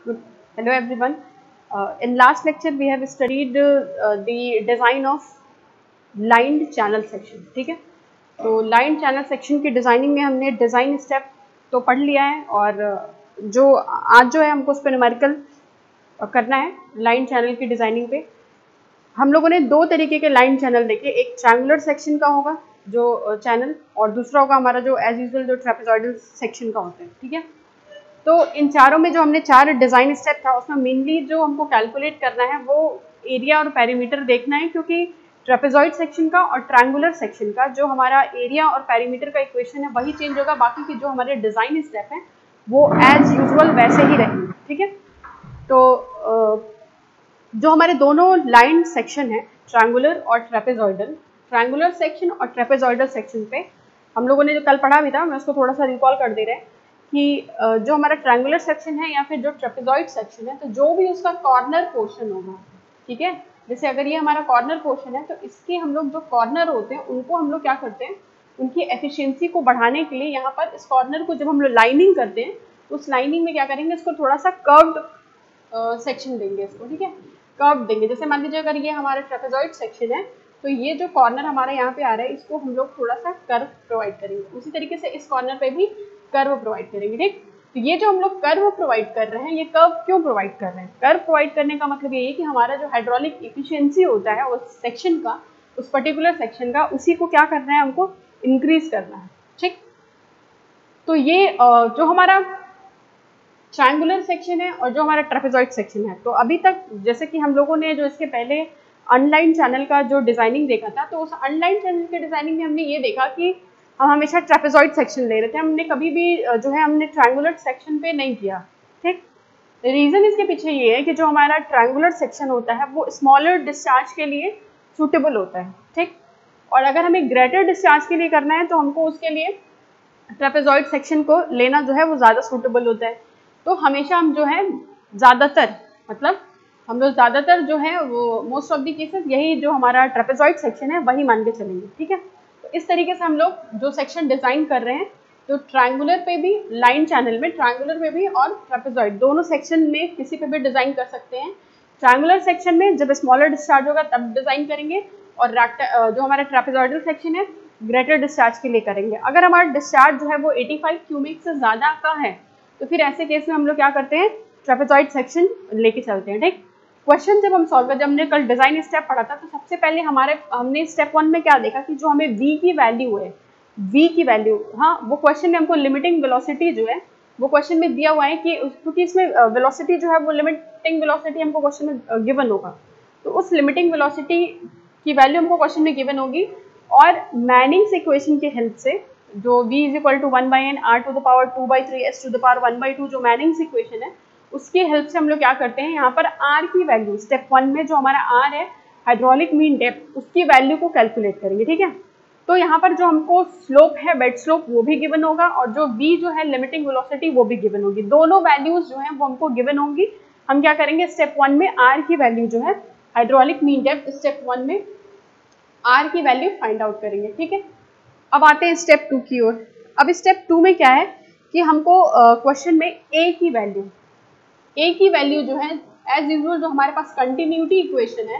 Good. Hello everyone. In last lecture we have studied the design of lined channel section. ठीक है, तो line channel section की designing में हमने design step तो पढ़ लिया है और जो आज जो है हमको उस पर न्यूमेरिकल करना है लाइन चैनल की डिज़ाइनिंग पे। हम लोगों ने दो तरीके के लाइन चैनल देखे, एक ट्रायंगुलर सेक्शन का होगा जो चैनल और दूसरा होगा हमारा जो एज यूजुअल जो ट्रेपेजॉइडल सेक्शन का होता है। ठीक है, तो इन चारों में जो हमने चार डिज़ाइन स्टेप था उसमें मेनली जो हमको कैलकुलेट करना है वो एरिया और पेरीमीटर देखना है, क्योंकि ट्रेपेजॉइड सेक्शन का और ट्रायंगुलर सेक्शन का जो हमारा एरिया और पेरीमीटर का इक्वेशन है वही चेंज होगा, बाकी के जो हमारे डिज़ाइन स्टेप हैं वो एज यूजुअल वैसे ही रहेंगे। ठीक है, तो जो हमारे दोनों लाइन सेक्शन है ट्रायंगुलर और ट्रेपेजॉइडल, ट्रायंगुलर सेक्शन और ट्रेपेजॉइडल सेक्शन पे हम लोगों ने जो कल पढ़ा भी था, मैं उसको थोड़ा सा रिकॉल कर दे रहे हैं कि जो हमारा ट्रायंगुलर सेक्शन है या फिर जो ट्रेपेजॉइड सेक्शन है, तो जो भी उसका कॉर्नर पोर्शन होगा, ठीक है, जैसे अगर ये हमारा कॉर्नर पोर्शन है तो इसके हम लोग जो कॉर्नर होते हैं उनको हम लोग क्या करते हैं, उनकी एफिशिएंसी को बढ़ाने के लिए यहाँ पर इस कॉर्नर को जब हम लोग लाइनिंग करते हैं तो उस लाइनिंग में क्या करेंगे, इसको थोड़ा सा कर्व्ड सेक्शन देंगे इसको। ठीक है, कर्व देंगे। जैसे मान लीजिए अगर ये हमारा ट्रेपेजॉइड सेक्शन है तो ये जो कॉर्नर हमारा यहाँ पे आ रहा है इसको हम लोग थोड़ा सा कर्व प्रोवाइड करेंगे, उसी तरीके से इस कॉर्नर पे भी कर्व प्रोवाइड करेंगे। ठीक, तो ये जो हम लोग कर्व प्रोवाइड कर रहे हैं, ये कर्व क्यों प्रोवाइड कर रहे हैं? कर्व प्रोवाइड करने का मतलब ये है कि हमारा जो हाइड्रोलिक एफिशिएंसी होता है उस सेक्शन का, उस पर्टिकुलर सेक्शन का, उसी को क्या करना है, हमको इंक्रीज करना है। ठीक, तो ये जो हमारा ट्रायंगुलर सेक्शन है और जो हमारा ट्रेपेजॉइड सेक्शन है, तो अभी तक जैसे कि हम लोगों ने जो इसके पहले अनलाइन चैनल का जो डिज़ाइनिंग देखा था, तो उस अनलाइन चैनल के डिज़ाइनिंग में हमने ये देखा कि हम हमेशा ट्रेपेजॉइड सेक्शन ले रहे थे, हमने कभी भी जो है हमने ट्रायंगुलर सेक्शन पे नहीं किया। ठीक, रीज़न इसके पीछे ये है कि जो हमारा ट्रायंगुलर सेक्शन होता है वो स्मॉलर डिस्चार्ज के लिए सूटेबल होता है। ठीक, और अगर हमें ग्रेटर डिस्चार्ज के लिए करना है तो हमको उसके लिए ट्रेपेजॉइड सेक्शन को लेना जो है वो ज़्यादा सूटेबल होता है। तो हमेशा हम जो है ज़्यादातर, मतलब हम लोग ज़्यादातर जो है वो मोस्ट ऑफ द केसेस यही जो हमारा ट्रेपेजॉइड सेक्शन है वही मान के चलेंगे। ठीक है, तो इस तरीके से हम लोग जो सेक्शन डिज़ाइन कर रहे हैं, तो ट्रायंगुलर पे भी, लाइन चैनल में ट्रायंगुलर पे भी और ट्रेपेजॉइड दोनों सेक्शन में किसी पे भी डिज़ाइन कर सकते हैं। ट्रायंगुलर सेक्शन में जब स्मॉलर डिस्चार्ज होगा तब डिज़ाइन करेंगे, और जो हमारा ट्रेपेजॉइडल सेक्शन है ग्रेटर डिस्चार्ज के लिए करेंगे। अगर हमारा डिस्चार्ज जो है वो 85 क्यूबिक से ज़्यादा का है तो फिर ऐसे केस में हम लोग क्या करते हैं, ट्रेपेजॉइड सेक्शन लेके चलते हैं। ठीक, क्वेश्चन जब हम सॉल्व कर, जब हमने कल डिज़ाइन स्टेप पढ़ा था तो सबसे पहले हमने स्टेप 1 में क्या देखा कि जो हमें v की वैल्यू है, v की वैल्यू, हाँ वो क्वेश्चन में हमको लिमिटिंग वेलोसिटी जो है वो क्वेश्चन में दिया हुआ है कि क्योंकि इसमें वेलोसिटी जो है वो लिमिटिंग वेलोसिटी हमको क्वेश्चन में गिवन होगा, तो उस लिमिटिंग वेलोसिटी की वैल्यू हमको क्वेश्चन में गिवन होगी, और मैनिंग्स इक्वेशन की हेल्प से जो v is equal to 1/n r to the power 2/3 s to the power 1/2 जो मैनिंग्स इक्वेशन है उसकी हेल्प से हम लोग क्या करते हैं, यहाँ पर r की वैल्यू स्टेप 1 में जो हमारा r है हाइड्रोलिक मीन डेप्थ, उसकी वैल्यू को कैलकुलेट करेंगे। ठीक है, तो यहाँ पर जो हमको स्लोप है, बेड स्लोप, वो भी गिवन होगा, और जो v जो है लिमिटिंग वेलोसिटी वो भी गिवन होगी। दोनों वैल्यूज जो है वो हमको गिवन होंगी। हम क्या करेंगे, स्टेप 1 में r की वैल्यू जो है हाइड्रोलिक मीन डेप्थ, स्टेप 1 में r की वैल्यू फाइंड आउट करेंगे। ठीक है, अब आते हैं स्टेप 2 की ओर। अब स्टेप 2 में क्या है कि हमको क्वेश्चन में a की वैल्यू जो है एज यूजुअल जो हमारे पास कंटिन्यूटी इक्वेशन है,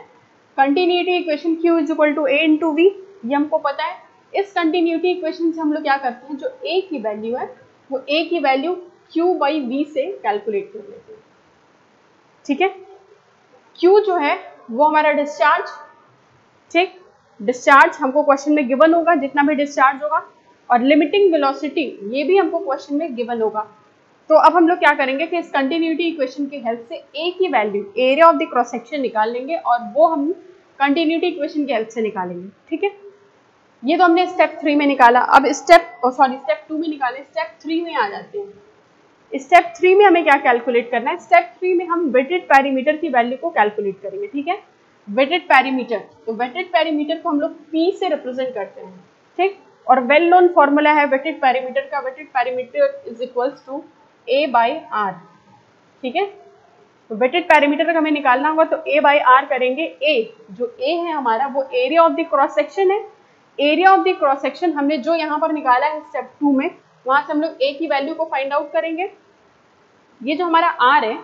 continuity equation q is equal to a into V, ये हमको पता है। इस कंटिन्यूटी इक्वेशन से हम लोग क्या करते हैं, जो a की वैल्यू है वो a की वैल्यू q/v से कैलकुलेट कर लेते हैं। ठीक है, q जो है वो हमारा डिस्चार्ज, ठीक, डिस्चार्ज हमको क्वेश्चन में गिवन होगा, जितना भी डिस्चार्ज होगा, और लिमिटिंग वेलोसिटी ये भी हमको क्वेश्चन में गिवन होगा। तो अब हम लोग क्या करेंगे कि इस कंटिन्यूटी इक्वेशन की हेल्प से a की value, area of the cross section निकाल लेंगे, और वो हम कंटिन्यूटी इक्वेशन की हेल्प से निकालेंगे। ठीक है, ये तो हमने स्टेप 3 में निकाला। अब स्टेप 2 में निकाले, स्टेप 3 में आ जाते हैं। स्टेप 3 में हमें क्या कैलकुलेट करना है, स्टेप 3 में हम वेटेड पेरीमीटर की वैल्यू को कैलकुलेट करेंगे। ठीक है, वेटेड पेरीमीटर, तो वेटेड पेरीमीटर को हम लोग P से रिप्रेजेंट करते हैं। ठीक, और वेल नोन फॉर्मूला है वेटेड पेरीमीटर का, wetted perimeter is equals to A/R। ठीक है, तो वेटेड पेरीमीटर का हमें निकालना होगा तो A/R करेंगे। A जो A है हमारा वो area of the cross section है। Area of the cross section हमने जो यहाँ पर निकाला है स्टेप 2 में, वहां से हम लोग A की वैल्यू को फाइंड आउट करेंगे। ये जो हमारा R है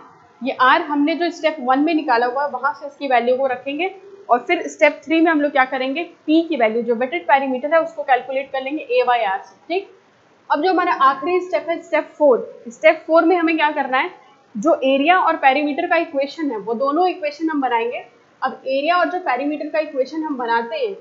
ये r हमने जो स्टेप 1 में निकाला हुआ है वहां से इसकी वैल्यू को रखेंगे और फिर स्टेप 3 में हम लोग क्या करेंगे, p की वैल्यू जो वेटेड पैरामीटर है उसको कैलकुलेट कर लेंगे a/r से, ठीक। अब जो हमारा आखिरी स्टेप है स्टेप 4, स्टेप 4 में हमें क्या करना है, जो एरिया और पैरीमीटर का इक्वेशन है वो दोनों इक्वेशन हम बनाएंगे। अब एरिया और जो पैरीमीटर का इक्वेशन हम बनाते हैं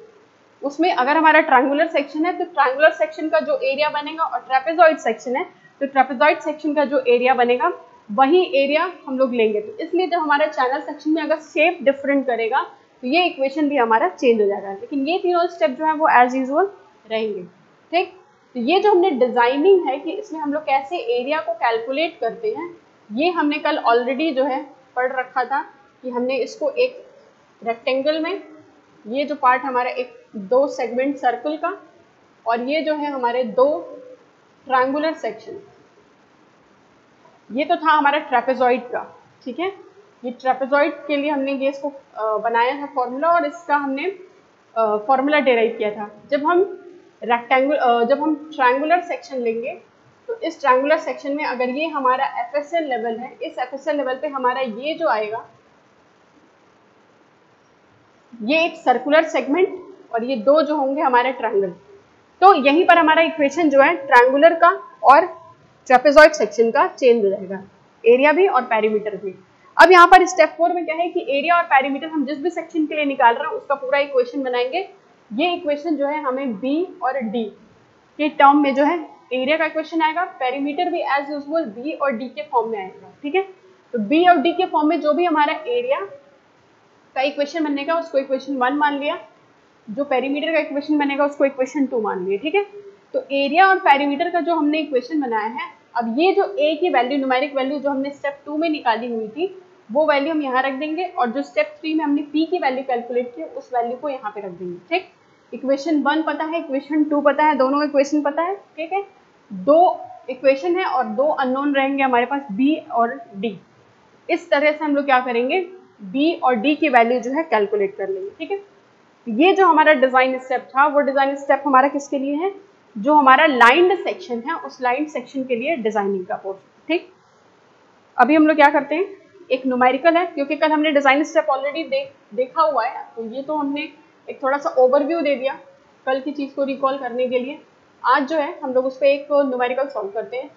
उसमें अगर हमारा ट्रायंगुलर सेक्शन है तो ट्रायंगुलर सेक्शन का जो एरिया बनेगा, और ट्रेपेजॉइड सेक्शन है तो ट्रेपेजॉइड सेक्शन का जो एरिया बनेगा वही एरिया हम लोग लेंगे। तो इसलिए जब हमारे चैनल सेक्शन में अगर शेप डिफरेंट करेगा तो ये इक्वेशन भी हमारा चेंज हो जाएगा, लेकिन ये तीनों स्टेप जो है वो एज यूजुअल रहेंगे, ठीक। तो ये जो हमने डिजाइनिंग है कि इसमें हम लोग कैसे एरिया को कैलकुलेट करते हैं, ये हमने कल ऑलरेडी जो है पढ़ रखा था कि हमने इसको एक रेक्टेंगल में, ये जो पार्ट हमारा एक 2 सेगमेंट सर्कल का और ये जो है हमारे 2 ट्रायंगुलर सेक्शन, ये तो था हमारा ट्रेपेजॉइड का, ठीक है। ये ट्रेपेजॉइड के लिए हमने ये इसको बनाया था फॉर्मूला, और इसका हमने फॉर्मूला डिराइव किया था। जब हम ट्रायंगुलर सेक्शन लेंगे तो इस ट्रायंगुलर सेक्शन में अगर ये हमारा एफएसएल लेवल है, इस एफएसएल लेवल पे हमारा ये जो आएगा ये एक सर्कुलर सेगमेंट और ये 2 जो होंगे हमारे ट्रायंगल, तो यहीं पर हमारा इक्वेशन जो है ट्रायंगुलर का और ट्रेपेजॉइड सेक्शन का चेंज हो जाएगा, एरिया भी और पैरीमीटर भी। अब यहाँ पर स्टेप 4 में क्या है कि एरिया और पैरीमीटर हम जिस भी सेक्शन के लिए निकाल रहे हैं उसका पूरा इक्वेशन बनाएंगे। ये इक्वेशन जो है हमें बी और डी के टर्म में जो है एरिया का इक्वेशन आएगा, पैरीमीटर भी एज यूजुअल बी और डी के फॉर्म में आएगा, ठीक है। तो बी और डी के फॉर्म में जो भी हमारा एरिया का इक्वेशन बनेगा उसको इक्वेशन 1 मान लिया, जो पेरीमीटर का इक्वेशन बनेगा उसको इक्वेशन 2 मान लिया, ठीक है। तो एरिया और पेरीमीटर का जो हमने इक्वेशन बनाया है, अब ये जो a की वैल्यू, न्यूमेरिक वैल्यू जो हमने स्टेप 2 में निकाली हुई थी वो वैल्यू हम यहाँ रख देंगे, और जो स्टेप 3 में हमने p की वैल्यू कैलकुलेट की उस वैल्यू को यहाँ पे रख देंगे, ठीक। इक्वेशन 1 पता है, इक्वेशन 2 पता है, दोनों इक्वेशन पता है, ठीक है। 2 इक्वेशन है और 2 अननोन रहेंगे हमारे पास b और d। इस तरह से हम लोग क्या करेंगे, b और d की वैल्यू जो है कैलकुलेट कर लेंगे, ठीक है। ये जो हमारा डिजाइन स्टेप था वो डिजाइन स्टेप हमारा किसके लिए है, जो हमारा लाइंड सेक्शन है उस लाइंड सेक्शन के लिए डिजाइनिंग का पोर्शन, ठीक। अभी हम लोग क्या करते हैं, एक न्यूमेरिकल है, क्योंकि कल हमने डिजाइन स्टेप ऑलरेडी देखा हुआ है तो ये तो हमने एक थोड़ा सा ओवरव्यू दे दिया कल की चीज को रिकॉल करने के लिए। आज जो है हम लोग उस पर एक न्यूमेरिकल सॉल्व करते हैं।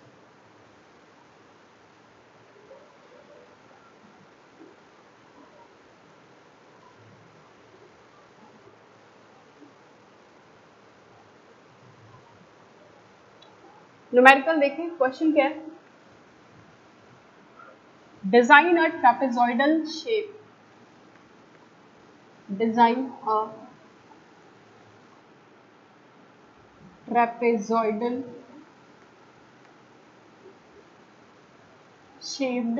न्यूमेरिकल देखें, क्वेश्चन क्या है, design a trapezoidal shape, design a trapezoidal shaped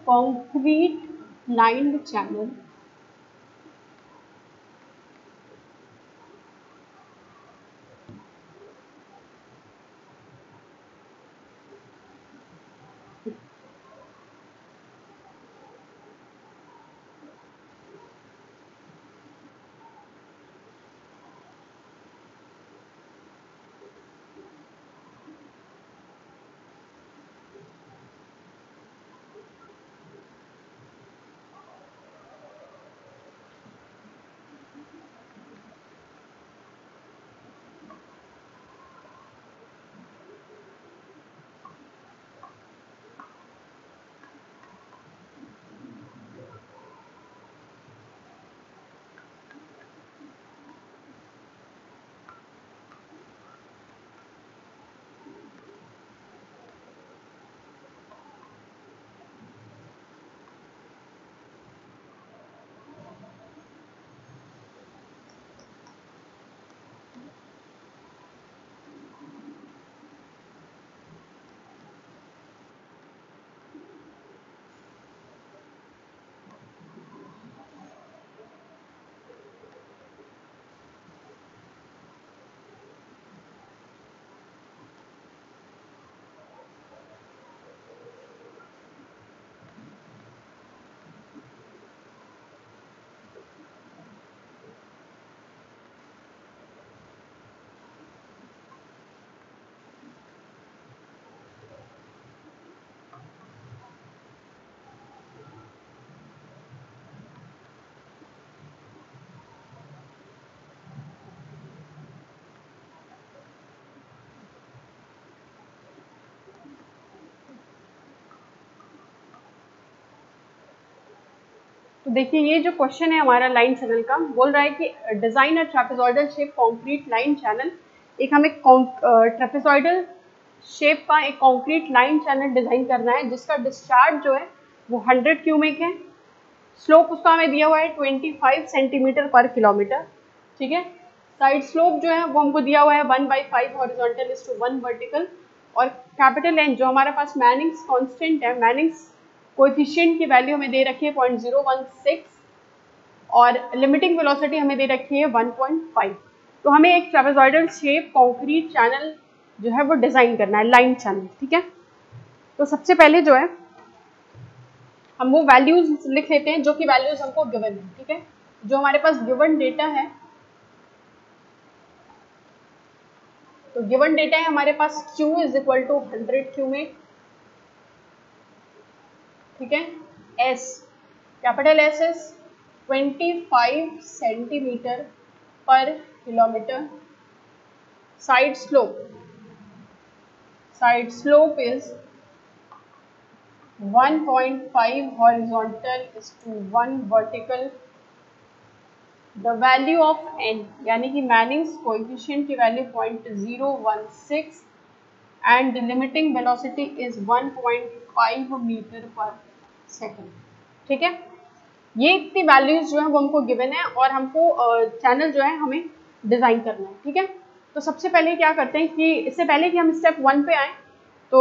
concrete lined channel देखिए ये जो क्वेश्चन है हमारा लाइन चैनल का, बोल रहा है कि design a trapezoidal shape concrete line channel. एक हमें ट्रेपेजॉइडल शेप का एक कंक्रीट लाइन चैनल डिजाइन करना है जिसका डिस्चार्ज जो है वो 100 क्यूबिक है। स्लोप उसका हमें दिया हुआ है 25 सेंटीमीटर पर किलोमीटर, ठीक है। साइड स्लोप जो है वो हमको दिया हुआ है 1/5 हॉरिजॉन्टल इज टू 1 वर्टिकल। और कैपिटल एन जो हमारे पास मैनिंग्स कांस्टेंट है, मैनिंग्स कोएफिशिएंट की वैल्यू हमें दे रखी है 0.016 और लिमिटिंग वेलोसिटी हमें दे रखी है 1.5। तो हमें एक ट्रेपेजॉइडल शेप कंक्रीट चैनल जो है वो डिजाइन करना है, लाइन चैनल, ठीक है। तो सबसे पहले जो है हम वो वैल्यूज लिख लेते हैं जो कि वैल्यूज हमको गिवन है, ठीक है। जो हमारे पास गिवन डेटा है, तो गिवन डेटा है हमारे पास Q is equal to 100 cubic, ठीक है। S, capital S is 25 centimetre per kilometre. Side slope is 1.5 horizontal is to 1 vertical. The value of n यानी कि मैनिंग्स कोएफिशिएंट की value 0.016 and the limiting velocity is 1.5 metre per second, ठीक है। ये इतनी values जो है वो हमको गिवन है और हमको चैनल जो है हमें डिजाइन करना है, ठीक है। तो सबसे पहले क्या करते हैं कि इससे पहले कि हम स्टेप 1 पे आए, तो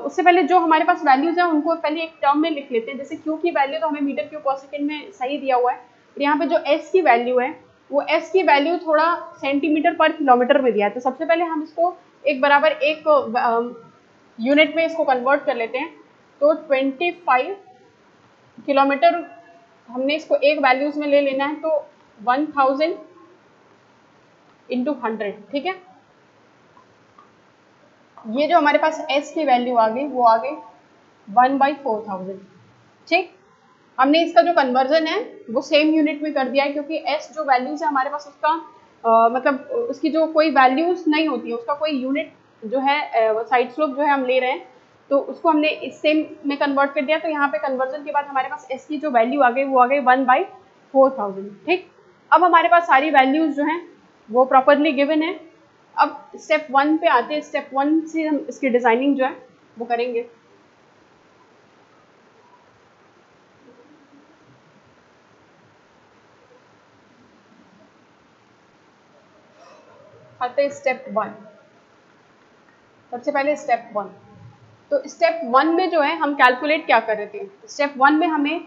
उससे पहले जो हमारे पास वैल्यूज हैं उनको पहले एक टर्म में लिख लेते हैं। जैसे Q की वैल्यू तो हमें मीटर क्यूब पर सेकेंड में सही दिया हुआ है, और यहाँ पे जो S की वैल्यू है वो S की वैल्यू थोड़ा सेंटीमीटर पर किलोमीटर में दिया है। तो सबसे पहले हम इसको एक बराबर एक यूनिट में इसको कन्वर्ट कर लेते हैं। तो 25 किलोमीटर हमने इसको एक वैल्यूज में ले लेना है, तो 1000 इंटू 100, ठीक है। ये जो हमारे पास S की वैल्यू आ गई वो आ गई 1/4000, ठीक। हमने इसका जो कन्वर्जन है वो सेम यूनिट में कर दिया है, क्योंकि S जो वैल्यूज है हमारे पास उसका मतलब उसकी जो कोई वैल्यूज नहीं होती है, उसका कोई यूनिट जो है साइड स्लोप जो है हम ले रहे हैं, तो उसको हमने इस सेम में कन्वर्ट कर दिया। तो यहाँ पे कन्वर्जन के बाद हमारे पास S की जो वैल्यू आ गई वो आ गई 1/4000, ठीक। अब हमारे पास सारी वैल्यूज जो हैं वो प्रॉपरली गिवन है। अब स्टेप 1 पे आते हैं। स्टेप 1 से हम इसकी डिजाइनिंग जो है वो करेंगे। आते हैं स्टेप 1। सबसे पहले स्टेप 1, तो स्टेप 1 में जो है हम कैलकुलेट क्या कर रहे थे। स्टेप 1 में हमें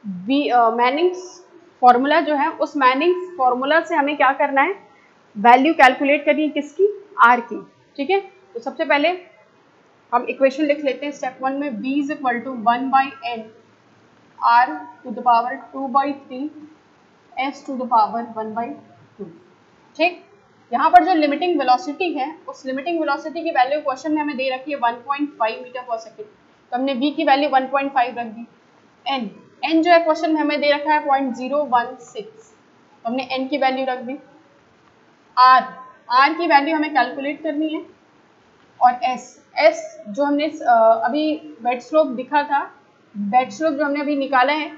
मैनिंग्स फॉर्मूला जो है, उस मैनिंग्स फॉर्मूला से हमें क्या करना है, वैल्यू कैलकुलेट करनी है, किसकी, R की, ठीक है। तो सबसे पहले हम इक्वेशन लिख लेते हैं स्टेप 1 में। V is equal to 1/n R to the power 2/3 S to the power 1/2, ठीक। यहाँ पर जो लिमिटिंग वेलोसिटी है, उस लिमिटिंग वेलोसिटी की वैल्यू क्वेश्चन में हमें दे रखी है 1.5 मीटर पर सेकेंड, तो हमने V की वैल्यू 1.5 रख दी। N जो है क्वेश्चन में हमें दे रखा है 0.016, तो हमने N की वैल्यू रख दी। R की वैल्यू हमें कैलकुलेट करनी है। और S जो हमने अभी वेट स्लोप दिखा था, वेट स्लोप जो हमने अभी निकाला है,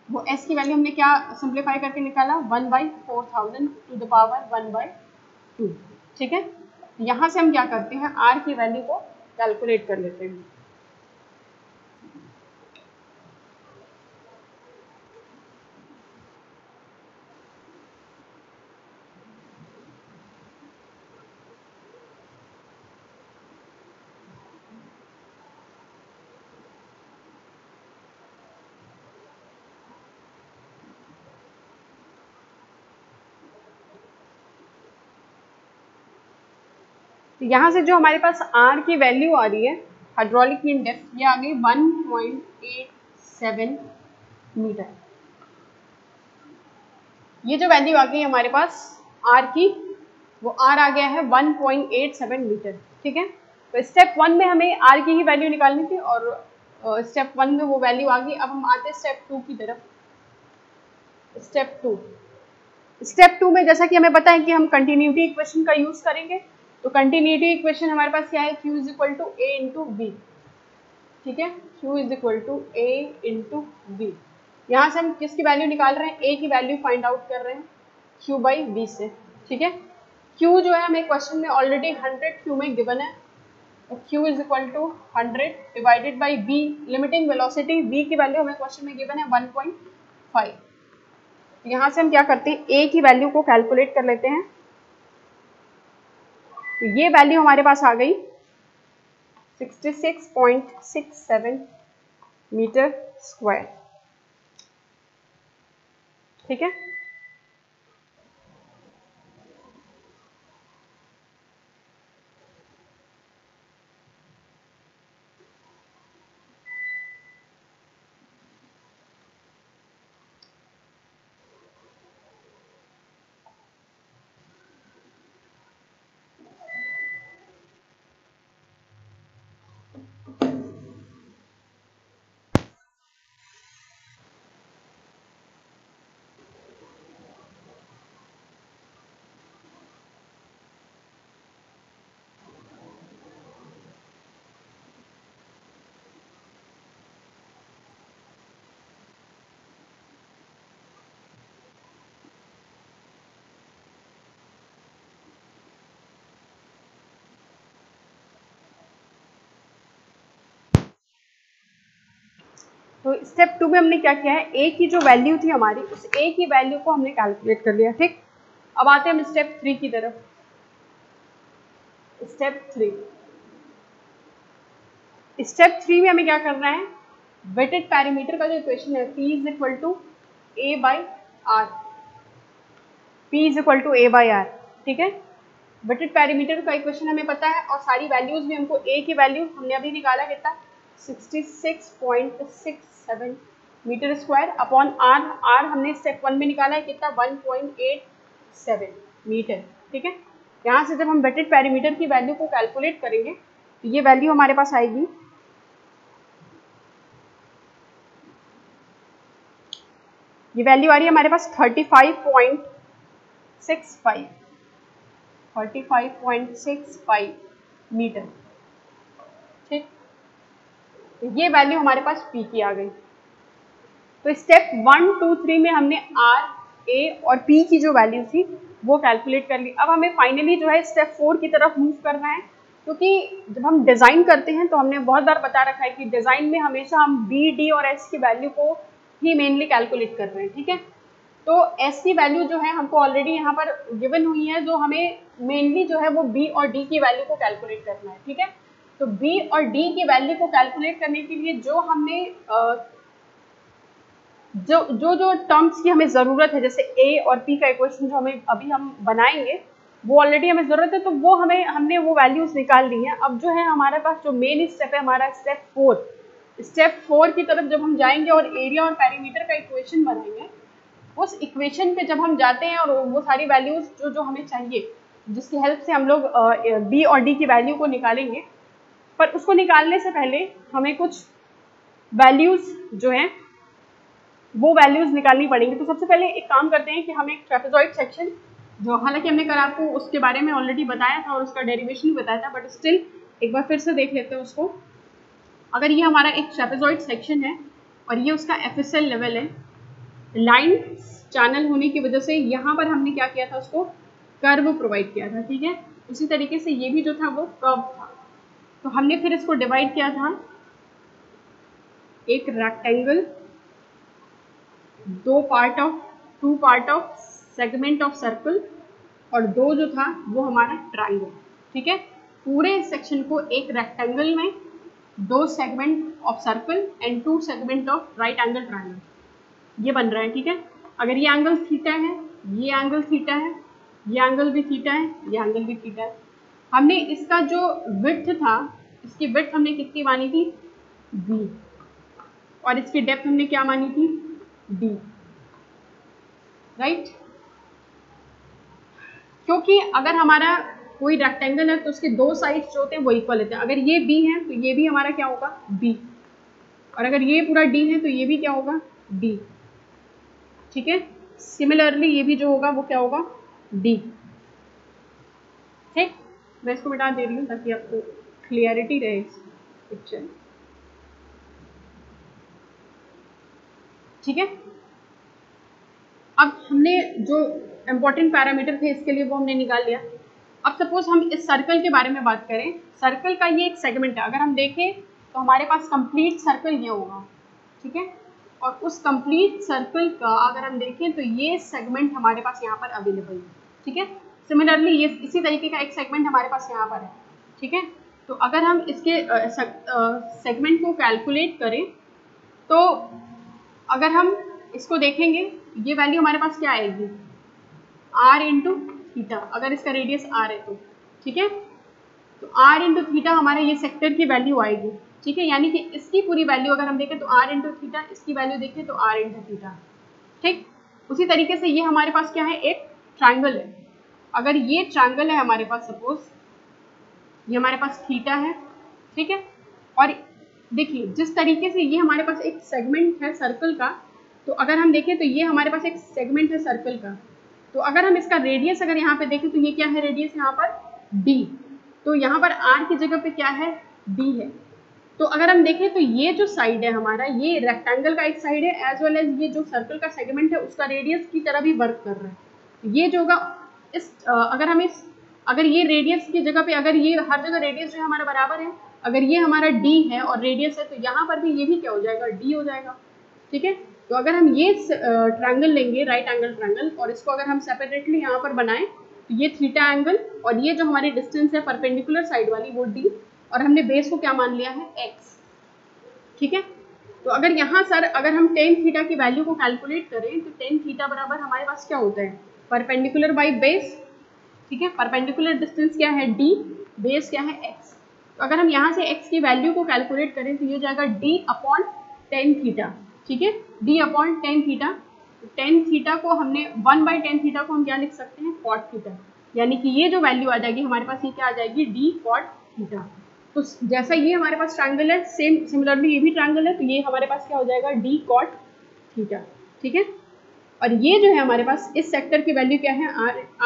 वो S की वैल्यू हमने क्या सिंप्लीफाई करके निकाला, 1/4000 टू द पावर 1/2, ठीक है। यहाँ से हम क्या करते हैं, R की वैल्यू को कैलकुलेट कर लेते हैं। यहाँ से जो हमारे पास R की वैल्यू आ रही है, हाइड्रोलिक मीन डेप्थ, ये आ गई 1.87 मीटर। ये जो वैल्यू आ गई हमारे पास R की, वो R आ गया है 1.87 मीटर, ठीक है। तो स्टेप 1 में हमें R की ही वैल्यू निकालनी थी और स्टेप 1 में वो वैल्यू आ गई। अब हम आते हैं स्टेप 2 की तरफ। स्टेप 2 में जैसा कि हमें पता है कि हम कंटिन्यूटी इक्वेशन का यूज करेंगे। तो कंटिन्यूटी इक्वेशन हमारे पास क्या है, Q is equal to A into V, ठीक है। Q is equal to A into V। यहाँ से हम किसकी वैल्यू निकाल रहे हैं, ए की वैल्यू फाइंड आउट कर रहे हैं क्यू बाई बी से, ठीक है। क्यू जो है हमें क्वेश्चन में ऑलरेडी 100 क्यू में गिवन है, तो Q is equal to 100 divided by B, limiting velocity B की वैल्यू हमें क्वेश्चन में गिवन है 1.5। यहाँ से हम क्या करते हैं, ए की वैल्यू को कैलकुलेट कर लेते हैं। तो ये वैल्यू हमारे पास आ गई 66.67 मीटर स्क्वायर, ठीक है। तो स्टेप 2 में हमने क्या किया है, ए की जो वैल्यू थी हमारी, उस ए की वैल्यू को हमने कैलकुलेट कर लिया, ठीक। अब आते हैं हम स्टेप 3 की तरफ। स्टेप 3 में हमें क्या करना है, वेटेड पैरामीटर का जो इक्वेशन है P is equal to A by R, P is equal to A by R, ठीक है। वेटेड पैरामीटर का इक्वेशन हमें पता है और सारी वैल्यूज भी हमको, ए की वैल्यू हमने अभी निकाला कितना 66.67 metre square upon R, R हमने स्टेप 1 में निकाला है कितना 1.87 मीटर, ठीक है। यहाँ से जब हम वेटेड पैरामीटर की वैल्यू को कैलकुलेट करेंगे तो ये वैल्यू हमारे पास आएगी, ये वैल्यू आ रही है हमारे पास 35.65 मीटर, ठीक। ये वैल्यू हमारे पास P की आ गई। तो स्टेप 1, 2, 3 में हमने R, A और P की जो वैल्यू थी वो कैलकुलेट कर ली। अब हमें फाइनली जो है स्टेप 4 की तरफ मूव करना है, क्योंकि जब हम डिज़ाइन करते हैं तो हमने बहुत बार बता रखा है कि डिज़ाइन में हमेशा हम B, D और S की वैल्यू को ही मेनली कैलकुलेट कर रहे हैं, ठीक है। तो S की वैल्यू जो है हमको ऑलरेडी यहाँ पर गिवन हुई है, जो हमें मेनली जो है वो B और D की वैल्यू को कैलकुलेट करना है, ठीक है। तो B और D की वैल्यू को कैलकुलेट करने के लिए जो हमने जो टर्म्स की हमें ज़रूरत है, जैसे A और P का इक्वेशन जो हमें अभी हम बनाएंगे वो ऑलरेडी हमें ज़रूरत है, तो वो हमने वो वैल्यूज़ निकाल ली हैं। अब जो है हमारे पास जो मेन स्टेप है हमारा स्टेप 4 की तरफ जब हम जाएंगे और एरिया और पैरीमीटर का इक्वेशन बनाएंगे, उस इक्वेशन पे जब हम जाते हैं और वो सारी वैल्यूज़ जो हमें चाहिए, जिसकी हेल्प से हम लोग B और D की वैल्यू को निकालेंगे, पर उसको निकालने से पहले हमें कुछ वैल्यूज़ जो हैं वो वैल्यूज़ निकालनी पड़ेंगी। तो सबसे पहले एक काम करते हैं कि हम एक ट्रेपेजॉइड सेक्शन, जो हालांकि हमने कल आपको उसके बारे में ऑलरेडी बताया था और उसका डेरिवेशन भी बताया था, बट स्टिल एक बार फिर से देख लेते हैं उसको। अगर ये हमारा एक ट्रेपेजॉइड सेक्शन है और ये उसका FSL लेवल है, लाइन चैनल होने की वजह से यहाँ पर हमने क्या किया था, उसको कर्व प्रोवाइड किया था, ठीक है। उसी तरीके से ये भी जो था वो कर्व था, तो हमने फिर इसको डिवाइड किया था एक rectangle, two part of segment of circle, और दो जो था वो हमारा ट्राइंगल, ठीक है। पूरे सेक्शन को एक रेक्टेंगल में 2 segment of circle and 2 segment of right angle triangle, ये बन रहा है, ठीक है। अगर ये एंगल थीटा है, ये एंगल थीटा है, ये एंगल भी थीटा है, ये एंगल भी थीटा है। हमने इसका जो विड्थ था, इसकी विड्थ हमने कितनी मानी थी, b, और इसकी डेप्थ हमने क्या मानी थी, d, राइट। क्योंकि अगर हमारा कोई रेक्टेंगल है तो उसके 2 साइड्स जो होते हैं वो इक्वल होते हैं। अगर ये b है तो ये भी हमारा क्या होगा, b, और अगर ये पूरा d है तो ये भी क्या होगा, d, ठीक है। सिमिलरली ये भी जो होगा वो क्या होगा, d, ठीक। मैं इसको मिटा दे रही हूँ ताकि आपको क्लियरिटी रहे इस पिक्चर। ठीक है। अब हमने जो इम्पोर्टेंट पैरामीटर थे इसके लिए वो हमने निकाल लिया। अब सपोज हम इस सर्कल के बारे में बात करें, सर्कल का ये एक सेगमेंट है, अगर हम देखें तो हमारे पास कंप्लीट सर्कल ये होगा, ठीक है, और उस कंप्लीट सर्कल का अगर हम देखें तो ये सेगमेंट हमारे पास यहाँ पर अवेलेबल है, ठीक है। सिमिलरली ये इसी तरीके का एक सेगमेंट हमारे पास यहाँ पर है, ठीक है। तो अगर हम इसके सेगमेंट को कैलकुलेट करें तो अगर हम इसको देखेंगे ये वैल्यू हमारे पास क्या आएगी, r इंटू थीटा, अगर इसका रेडियस r है तो, ठीक है। तो r इंटू थीटा हमारा ये सेक्टर की वैल्यू आएगी, ठीक है, यानी कि इसकी पूरी वैल्यू अगर हम देखें तो r इंटू थीटा, इसकी वैल्यू देखें तो r इंटू थीटा, ठीक। उसी तरीके से ये हमारे पास क्या है, एक ट्राइंगल है, अगर ये ट्राइंगल है हमारे पास, सपोज ये हमारे पास थीटा है, ठीक है, और देखिए जिस तरीके से ये हमारे पास एक सेगमेंट है सर्कल का, तो अगर हम देखें तो ये हमारे पास एक सेगमेंट है सर्कल का, तो अगर हम इसका रेडियस अगर यहाँ पे देखें तो ये क्या है, रेडियस यहाँ पर d, तो यहाँ पर r की जगह पे क्या है, d है। तो अगर हम देखें तो ये जो साइड है हमारा, ये रेक्टेंगल का एक साइड है, एज वेल एज ये जो सर्कल का सेगमेंट है उसका रेडियस की तरह भी वर्क कर रहा है। ये जो होगा इस अगर ये रेडियस की जगह पे, अगर ये हर जगह रेडियस जो है हमारा बराबर है, अगर ये हमारा d है और रेडियस है तो यहाँ पर भी ये भी क्या हो जाएगा, d हो जाएगा, ठीक है। तो अगर हम ये ट्रायंगल लेंगे, राइट एंगल ट्रायंगल, और इसको अगर हम सेपरेटली यहाँ पर बनाएं तो ये थीटा एंगल, और ये जो हमारी डिस्टेंस है परपेंडिकुलर साइड वाली वो d, और हमने बेस को क्या मान लिया है, x, ठीक है। तो अगर यहाँ सर अगर हम टेन थीटा की वैल्यू को कैलकुलेट करें तो टेन थीटा बराबर हमारे पास क्या होता है, परपेंडिकुलर बाई बेस, ठीक है, परपेंडिकुलर डिस्टेंस क्या है d, बेस क्या है x। तो अगर हम यहाँ से x की वैल्यू को कैलकुलेट करें तो ये जाएगा d अपॉन टेन थीटा, ठीक है, d upon tan theta. Tan theta को हमने 1/10 थीटा को हम क्या लिख सकते हैं, कॉट थीटा, यानी कि ये जो वैल्यू आ जाएगी हमारे पास, ये क्या आ जाएगी, d कॉट थीटा। तो जैसा ये हमारे पास ट्रायंगल है, सेम सिमिलरली ये भी ट्रायंगल है, तो ये हमारे पास क्या हो जाएगा, d कॉट थीटा, ठीक है। और ये जो है हमारे पास इस सेक्टर की वैल्यू क्या है,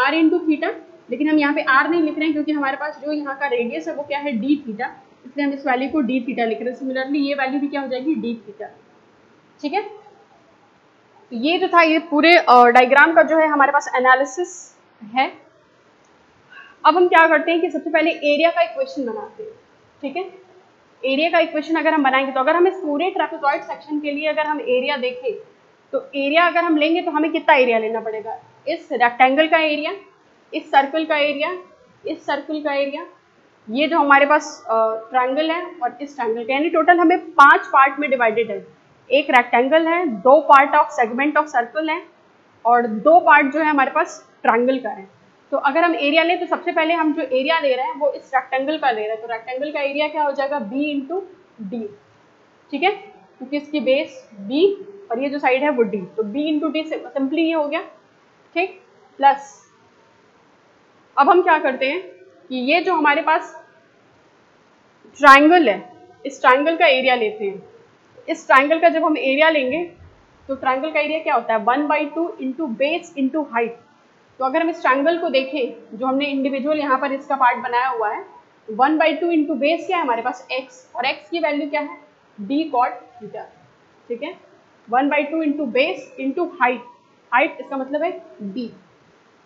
r इंटू थीटा, लेकिन हम यहाँ पे r नहीं लिख रहे हैं क्योंकि हमारे पास जो यहाँ का रेडियस है वो क्या है, d थीटा, इसलिए हम इस वैल्यू को d थीटा लिख रहे हैं। सिमिलरली ये वैल्यू भी क्या हो जाएगी, d थीटा, ठीक है। तो ये जो था ये पूरे डायग्राम का जो है हमारे पास एनालिसिस है। अब हम क्या करते हैं कि सबसे पहले एरिया का इक्वेशन बनाते हैं, ठीक है। एरिया का इक्वेशन अगर हम बनाएंगे तो अगर हम इस पूरे ट्रेपेजॉइड सेक्शन के लिए अगर हम एरिया देखें तो एरिया अगर हम लेंगे तो हमें कितना एरिया लेना पड़ेगा, इस रेक्टेंगल का एरिया, इस सर्कल का एरिया, इस सर्कल का एरिया, ये जो हमारे पास ट्रायंगल है और इस ट्रायंगल का, यानी टोटल हमें 5 पार्ट में डिवाइडेड है। एक रेक्टेंगल है, 2 part of segment of circle है, और 2 पार्ट जो है हमारे पास ट्रायंगल का है। तो अगर हम एरिया लें तो सबसे पहले हम जो एरिया ले रहे हैं वो इस रेक्टेंगल का ले रहे हैं, तो रेक्टेंगल का एरिया क्या हो जाएगा, b इंटू डी, ठीक है, क्योंकि इसकी बेस b और ये जो साइड है वो d, तो b इंटू डी सिंपली ये हो गया, ठीक, प्लस अब हम क्या करते हैं कि ये जो हमारे पास ट्रायंगल है इस ट्रायंगल का एरिया लेते हैं। इस ट्रायंगल का जब हम एरिया लेंगे तो ट्रायंगल का एरिया क्या होता है, 1/2 इंटू बेस इंटू हाइट। तो अगर हम इस ट्रायंगल को देखें जो हमने इंडिविजुअल यहाँ पर इसका पार्ट बनाया हुआ है, 1/2 इंटू बेस क्या है हमारे पास, x, और x की वैल्यू क्या है, d कॉट थीटा, ठीक है, 1/2 into base into height, height इसका मतलब है d,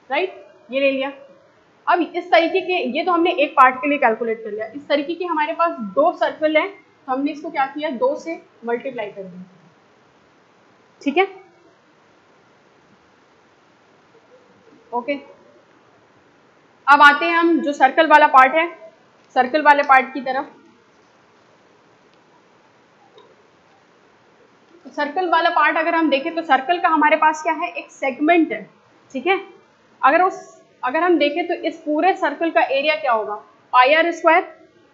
राइट, ये ले लिया। अब इस तरीके के, ये तो हमने एक पार्ट के लिए कैलकुलेट कर लिया, इस तरीके के हमारे पास 2 सर्कल हैं, तो हमने इसको क्या किया, 2 से मल्टीप्लाई कर दिया, ठीक है, ओके। अब आते हैं हम जो सर्कल वाला पार्ट है, सर्कल वाले पार्ट की तरफ। तो सर्कल वाला पार्ट अगर हम देखें तो सर्कल का हमारे पास क्या है, एक सेगमेंट है, ठीक है। अगर हम देखें तो इस पूरे सर्कल का एरिया क्या होगा, पाई आर स्क्वायर,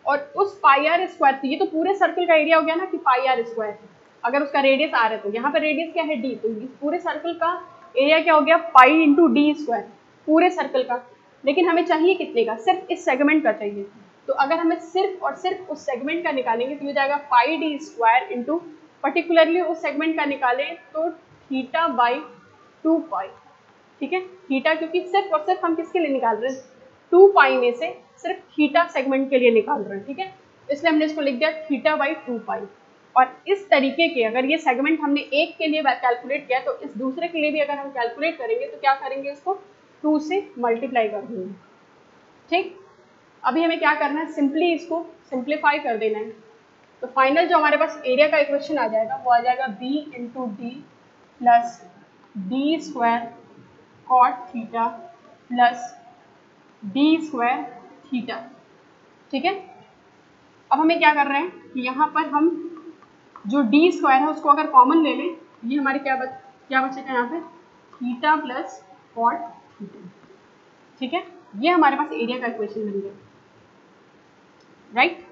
और उस पाई आर स्क्वायर, तो ये तो पूरे सर्कल का एरिया हो गया ना कि पाई आर स्क्वायर, अगर उसका रेडियस आर है तो यहाँ पर रेडियस क्या है d, तो इस पूरे सर्कल का एरिया क्या हो गया, पाई इंटू डी स्क्वायर, पूरे सर्कल का। लेकिन हमें चाहिए कितने का, सिर्फ इस सेगमेंट का चाहिए, तो अगर हमें सिर्फ और सिर्फ उस सेगमेंट का निकालेंगे तो ये जाएगा पाई डी स्क्वायर इंटू पर्टिकुलरली उस सेगमेंट का निकालें तो थीटा बाई 2 पाई, ठीक है, थीटा, क्योंकि सिर्फ और सिर्फ हम किसके लिए निकाल रहे हैं, 2 पाई में से सिर्फ थीटा सेगमेंट के लिए निकाल रहे हैं, ठीक है, इसलिए हमने इसको लिख दिया थीटा बाई 2 पाई। और इस तरीके के अगर ये सेगमेंट हमने एक के लिए कैलकुलेट किया तो इस दूसरे के लिए भी अगर हम कैलकुलेट करेंगे तो क्या करेंगे, इसको 2 से मल्टीप्लाई कर देंगे। ठीक, अभी हमें क्या करना है, सिंपली इसको सिंप्लीफाई कर देना है। तो फाइनल जो हमारे पास एरिया का इक्वेशन आ जाएगा वो आ जाएगा b into D plus D square cot theta plus D square theta. ठीक है, अब हमें क्या कर रहे हैं कि यहाँ पर हम जो डी स्क्वायर है उसको अगर कॉमन ले लें, ये हमारे क्या बचेगा यहाँ पे, थीटा प्लस कॉट थीटा। ठीक है, ये हमारे पास एरिया का इक्वेशन बन गया। राइट,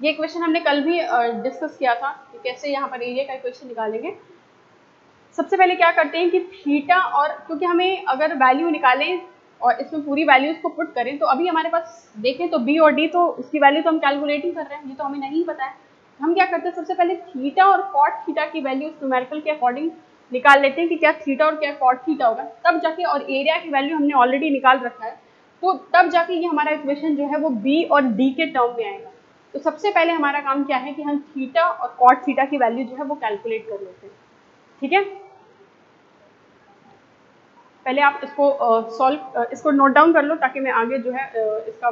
ये इक्वेशन हमने कल भी डिस्कस किया था कि कैसे यहाँ पर एरिया का इक्वेशन निकालेंगे। सबसे पहले क्या करते हैं कि थीटा, और क्योंकि हमें अगर वैल्यू निकालें और इसमें पूरी वैल्यूज को पुट करें तो अभी हमारे पास देखें तो बी और डी तो उसकी वैल्यू तो हम कैलकुलेटिंग कर रहे हैं, ये तो हमें नहीं पता है। हम क्या करते हैं, सबसे पहले थीटा और कॉट थीटा की वैल्यू न्यूमेरिकल के अकॉर्डिंग निकाल लेते हैं कि क्या थीटा और क्या कॉट थीटा होगा, तब जाके, और एरिया की वैल्यू हमने ऑलरेडी निकाल रखा है तो तब जाके ये हमारा इक्वेशन जो है वो बी और डी के टर्म में आएगा। तो सबसे पहले हमारा काम क्या है कि हम थीटा और कॉट थीटा की वैल्यू जो है वो कैलकुलेट कर लेते हैं। ठीक है, पहले आप इसको इसको नोट डाउन कर लो ताकि मैं आगे जो है इसका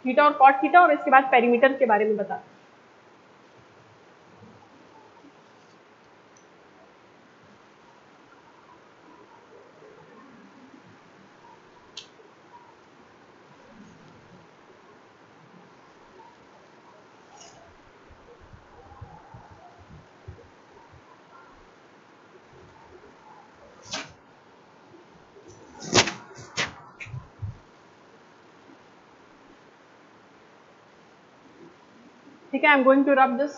थीटा और कॉट थीटा और इसके बाद पेरीमीटर के बारे में बता। ठीक है, I am going to rub this.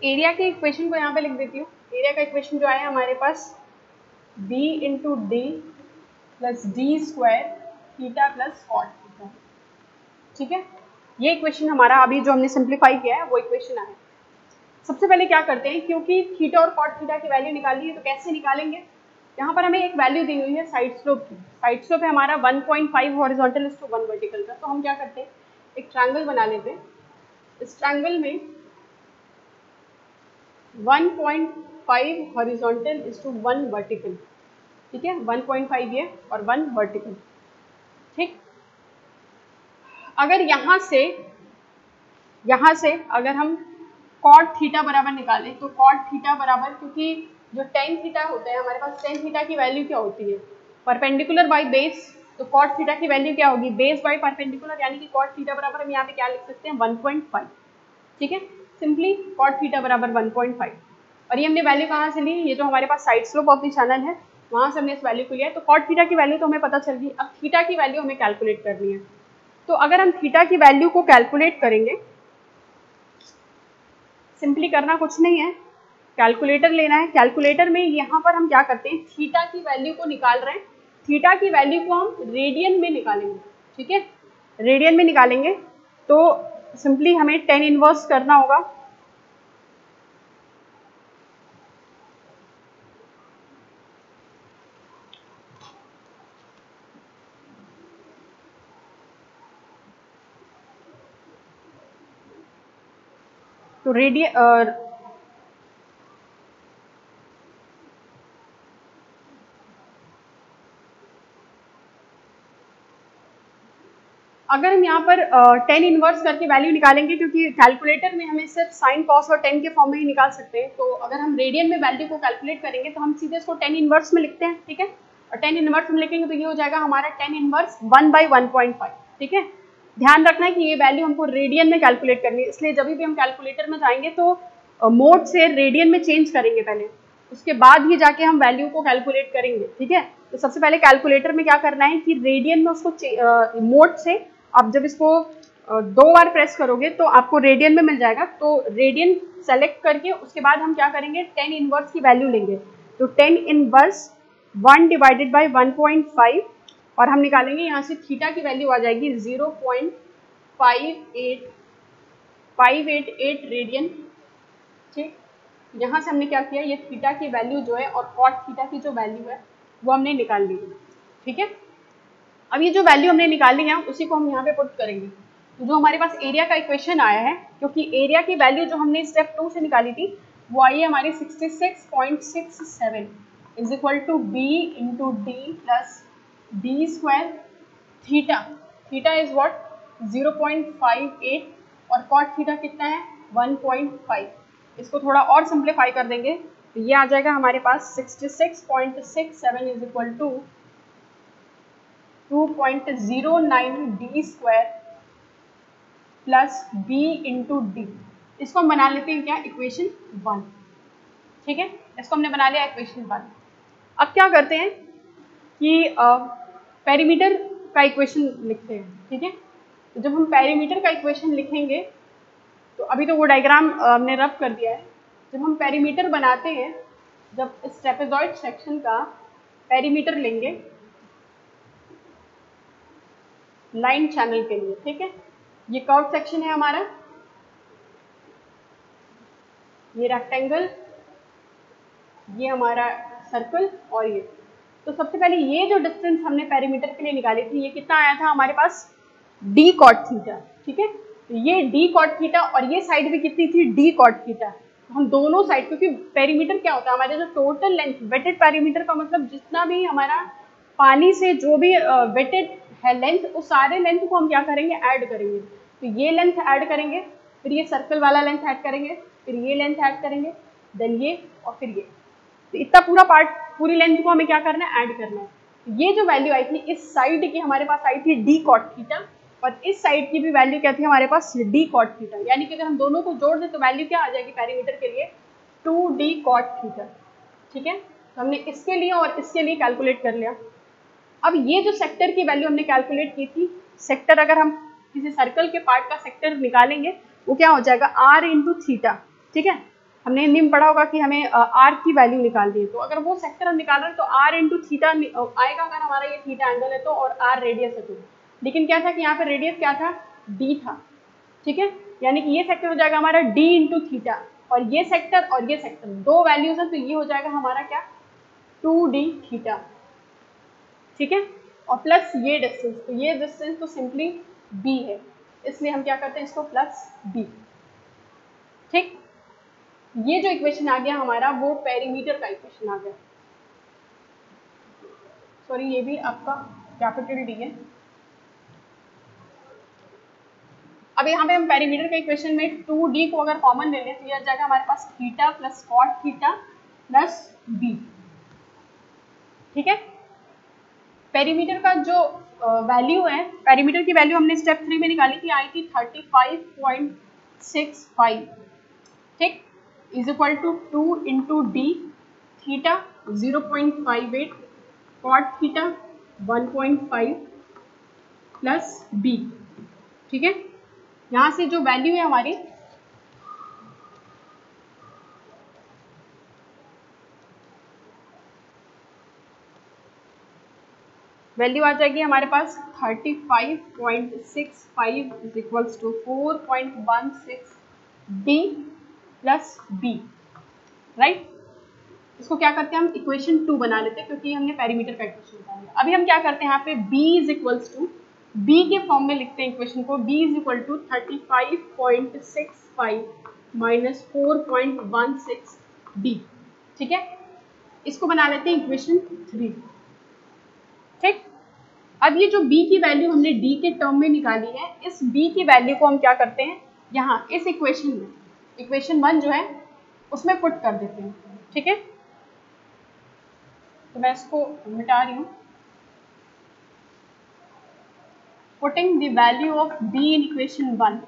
Area के इक्वेशन को यहाँ पे लिख देती हूँ। एरिया का इक्वेशन जो आया हमारे पास b into D plus D square theta plus cot theta. ठीक है, ये इक्वेशन हमारा अभी जो हमने सिंप्लीफाई किया है वो इक्वेशन आया। सबसे पहले क्या करते हैं, क्योंकि थीटा और कॉट थीटा की वैल्यू निकालनी है तो कैसे निकालेंगे, यहाँ पर हमें एक वैल्यू दी हुई है साइड स्लोप की। साइड स्लोप है हमारा 1.5 हॉरिजॉन्टल इस टू 1 वर्टिकल का। तो हम क्या करते हैं, एक ट्रायंगल बना लेते हैं। इस ट्रायंगल में 1.5 हॉरिजॉन्टल इस टू 1 वर्टिकल। ठीक है, 1.5 ये और 1 वर्टिकल। ठीक, अगर यहाँ से अगर हम कॉट थीटा बराबर निकालें तो कॉट थीटा बराबर, क्योंकि जो टेन थीटा होता है हमारे पास, टेन थीटा की वैल्यू क्या होती है, परपेंडिकुलर बाई बेस। तो कॉट थीटा की वैल्यू क्या होगी, बेस बाई परपेंडिकुलर, यानी कि कॉट थीटा बराबर हम यहाँ पे क्या लिख सकते हैं, 1.5। ठीक है, सिंपली कॉट थीटा बराबर 1.5। और ये हमने वैल्यू कहाँ से ली, ये जो हमारे पास side slope of the channel है वहाँ से हमने इस वैल्यू को लिया है। तो कॉट थीटा की वैल्यू तो हमें पता चल गई। अब थीटा की वैल्यू हमें कैलकुलेट करनी है। तो अगर हम थीटा की वैल्यू को कैलकुलेट करेंगे, सिंपली करना कुछ नहीं है, कैलकुलेटर लेना है। कैलकुलेटर में यहाँ पर हम क्या करते हैं, थीटा की वैल्यू को निकाल रहे हैं। थीटा की वैल्यू को हम रेडियन में निकालेंगे। ठीक है, रेडियन में निकालेंगे तो सिंपली हमें 10 इनवर्स करना होगा। तो अगर हम यहाँ पर 10 इनवर्स करके वैल्यू निकालेंगे, क्योंकि कैलकुलेटर में हमें सिर्फ साइन कॉस और 10 के फॉर्म में ही निकाल सकते हैं, तो अगर हम रेडियन में वैल्यू को कैलकुलेट करेंगे तो हम सीधे इसको 10 इनवर्स में लिखते हैं। ठीक है, और 10 इनवर्स में लिखेंगे तो ये हो जाएगा हमारा 10 इनवर्स 1/1.5। ठीक है, ध्यान रखना है कि ये वैल्यू हमको रेडियन में कैलकुलेट करनी है, इसलिए जब भी हम कैलकुलेटर में जाएंगे तो मोड से रेडियन में चेंज करेंगे पहले, उसके बाद ही जाके हम वैल्यू को कैलकुलेट करेंगे। ठीक है, तो सबसे पहले कैलकुलेटर में क्या करना है कि रेडियन में उसको मोड से, आप जब इसको 2 बार प्रेस करोगे तो आपको रेडियन में मिल जाएगा। तो रेडियन सेलेक्ट करके उसके बाद हम क्या करेंगे, 10 इनवर्स की वैल्यू लेंगे। तो 10 इनवर्स 1 डिवाइडेड बाई 1.5 और हम निकालेंगे यहाँ से थीटा की वैल्यू आ जाएगी 0.588 रेडियन। ठीक, यहाँ से हमने क्या किया, ये थीटा की वैल्यू जो है और कॉट थीटा की जो वैल्यू है वो हमने निकाल ली है, ठीक है। अब ये जो वैल्यू हमने निकाली है उसी को हम यहाँ पे पुट करेंगे। तो जो हमारे पास एरिया का इक्वेशन आया है, क्योंकि एरिया की वैल्यू जो हमने स्टेप 2 से निकाली थी वो आई है हमारी 66.67 is equal to B into D plus D square theta. Theta is what 0.58 और कॉट थीटा कितना है 1.5। इसको थोड़ा और सिंप्लीफाई कर देंगे तो ये आ जाएगा हमारे पास 66.67 is equal to 2.09 D square plus B into D. इसको हम बना लेते हैं क्या, इक्वेशन 1, ठीक है। इसको हमने बना लिया इक्वेशन 1। अब क्या करते हैं कि पेरीमीटर का इक्वेशन लिखते हैं, ठीक है। तो जब हम पेरीमीटर का इक्वेशन लिखेंगे तो अभी तो वो डायग्राम हमने रब कर दिया है। जब हम पेरीमीटर बनाते हैं, जब इस ट्रेपेजॉइड सेक्शन का पेरीमीटर लेंगे लाइन चैनल के लिए, ठीक है। ये कर्व सेक्शन है हमारा, ये रेक्टेंगल, ये हमारा सर्कल और ये। तो सबसे पहले ये जो डिस्टेंस हमने पेरीमीटर के लिए निकाली थी ये कितना आया था हमारे पास डी कॉट थीटा, ठीक है। तो ये डी कॉट थीटा और ये साइड भी कितनी थी डी कॉट थीटा। तो हम दोनों साइड, क्योंकि पेरीमीटर क्या होता है हमारे जो टोटल लेंथ, वेटेड पेरीमीटर का मतलब जितना भी हमारा पानी से जो भी वेटेड है लेंथ, उस सारे लेंथ को हम क्या करेंगे ऐड करेंगे। तो ये लेंथ ऐड करेंगे, फिर ये सर्कल वाला लेंथ ऐड करेंगे, फिर ये लेंथ ऐड करेंगे, देन ये और फिर ये। तो इतना पूरा पार्ट, पूरी लेंथ को हमें क्या करना है ऐड करना है। तो ये जो वैल्यू आई थी इस साइड की हमारे पास आई थी डी कॉट थीटा और इस साइड की भी वैल्यू क्या थी हमारे पास डी कॉट थीटा। यानी कि अगर हम दोनों को जोड़ दें तो वैल्यू क्या आ जाएगी पेरीमीटर के लिए 2d कॉट थीटा, ठीक है। तो हमने इसके लिए और इसके लिए कैलकुलेट कर लिया। अब ये जो सेक्टर की वैल्यू हमने कैलकुलेट की थी, सेक्टर अगर हम किसी सर्कल के पार्ट का सेक्टर निकालेंगे वो क्या हो जाएगा r इंटू थीटा, ठीक है। हमने हिंदी में पढ़ा होगा कि हमें r की वैल्यू निकालनी है। तो अगर वो सेक्टर हम निकाल रहे हैं तो r इंटू थीटा आएगा अगर हमारा ये थीटा एंगल है तो, और r रेडियस है तो। लेकिन क्या था कि यहाँ पे रेडियस क्या था d था, ठीक है। यानी कि ये सेक्टर हो जाएगा हमारा d इंटू थीटा और ये सेक्टर दो वैल्यूज है तो ये हो जाएगा हमारा क्या 2d थीटा, ठीक है। और प्लस ये डिस्टेंस, तो ये डिस्टेंस तो सिंपली b है, इसलिए हम क्या करते हैं इसको प्लस b, ठीक। ये जो इक्वेशन आ गया हमारा वो पेरीमीटर का इक्वेशन आ गया। सॉरी ये भी आपका कैपिटल D है। अब यहाँ पे हम पेरीमीटर के इक्वेशन में 2d को अगर कॉमन ले लें तो यह आ जाएगा हमारे पास theta plus cot theta plus b, ठीक है। पेरीमीटर का जो वैल्यू है, पेरीमीटर की वैल्यू हमने स्टेप 3 में निकाली थी, आई थी 35.65, ठीक, is equal to 2 into D, theta 0.58, cot theta 1.5 plus B, ठीक है। यहाँ से जो वैल्यू है हमारी वैल्यू आ जाएगी हमारे पास 35.65 is equals to 4.16 D plus B, right. इसको क्या करते हैं हम इक्वेशन 2 बना लेते हैं क्योंकि हमने पेरीमीटर का इक्वेशन निकाला। अभी हम क्या करते हैं यहाँ पे b is equals to, b के फॉर्म में लिखते हैं इक्वेशन को, b is equal to 35.65 minus 4.16 D, ठीक है। इसको बना लेते हैं इक्वेशन 3, ठीक। अब ये जो b की वैल्यू हमने d के टर्म में निकाली है, इस b की वैल्यू को हम क्या करते हैं यहाँ इस इक्वेशन में, इक्वेशन 1 जो है उसमें पुट कर देते हैं, ठीक है। तो मैं इसको मिटा रही हूँ। Putting the value of b in equation 1,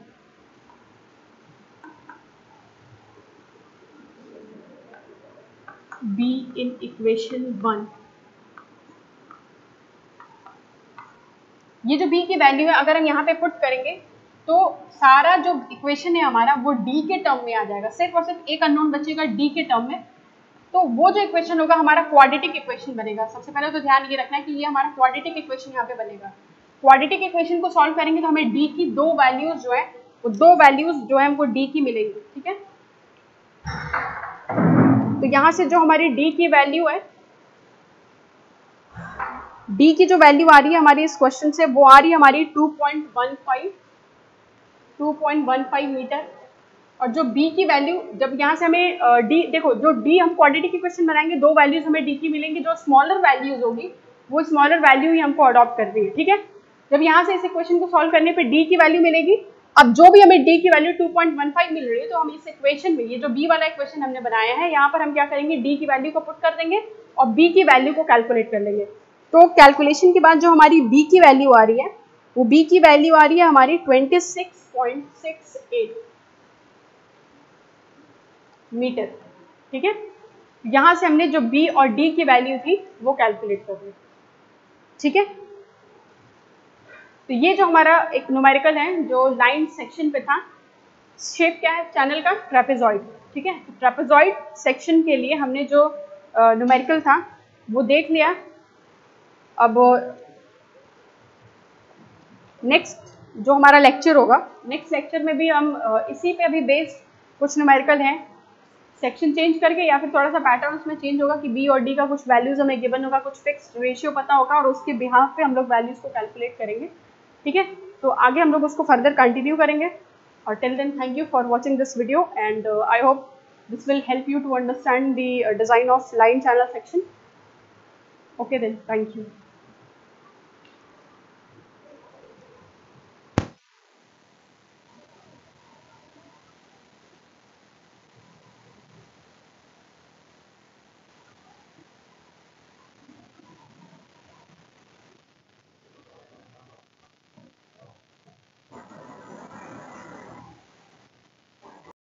b in equation 1, ये जो b की वैल्यू है अगर हम यहाँ पे पुट करेंगे तो सारा जो इक्वेशन है हमारा वो d के टर्म में आ जाएगा, सिर्फ और सिर्फ एक अननोन बचेगा d के टर्म में। तो वो जो इक्वेशन होगा हमारा क्वाड्रेटिक इक्वेशन बनेगा। सबसे पहले तो ध्यान ये रखना है कि ये हमारा क्वाड्रेटिक इक्वेशन यहाँ पे बनेगा। क्वाड्रेटिक इक्वेशन को सॉल्व करेंगे तो हमें d की दो वैल्यूज जो है वो हमको d की मिलेंगी, ठीक है। तो यहाँ से जो हमारी डी की वैल्यू है, डी की जो वैल्यू आ रही है हमारी इस क्वेश्चन से, वो आ रही है हमारी 2.15 मीटर। और जो बी की वैल्यू, जब यहाँ से हमें डी, देखो जो डी हम क्वांटिटी की क्वेश्चन बनाएंगे, दो वैल्यूज हमें डी की मिलेंगी, जो स्मॉलर वैल्यूज होगी वो स्मॉलर वैल्यू ही हमको अडॉप्ट कर रही है, ठीक है। जब यहाँ से इस इक्वेशन को सॉल्व करने पे डी की वैल्यू मिलेगी, अब जो भी हमें डी की वैल्यू 2.15 मिल रही है, तो हम इस इक्वेशन में, ये जो बी वाला इक्वेशन हमने बनाया है, यहाँ पर हम क्या करेंगे, डी की वैल्यू को पुट कर देंगे और बी की वैल्यू को कैलकुलेट कर लेंगे। तो कैलकुलेशन के बाद जो हमारी बी की वैल्यू आ रही है, वो बी की वैल्यू आ रही है हमारी 26.68 मीटर, ठीक है। यहां से हमने जो बी और डी की वैल्यू थी वो कैलकुलेट कर ली, ठीक है। तो ये जो हमारा एक न्यूमेरिकल है जो लाइन सेक्शन पे था, शेप क्या है चैनल का, ट्रेपेजॉइड, ठीक है। ट्रेपेजॉइड सेक्शन के लिए हमने जो न्यूमेरिकल था वो देख लिया। अब नेक्स्ट जो हमारा लेक्चर होगा, नेक्स्ट लेक्चर में भी हम इसी पे अभी बेस्ड कुछ न्यूमेरिकल हैं, सेक्शन चेंज करके या फिर थोड़ा सा पैटर्न उसमें चेंज होगा कि बी और डी का कुछ वैल्यूज हमें गिवन होगा, कुछ फिक्स्ड रेशियो पता होगा और उसके बिहाफ पे हम लोग वैल्यूज को कैलकुलेट करेंगे, ठीक है। तो आगे हम लोग उसको फर्दर कंटिन्यू करेंगे। और till then thank you for watching this video and I hope this will help you to understand the design of line channel section. Okay then, thank you.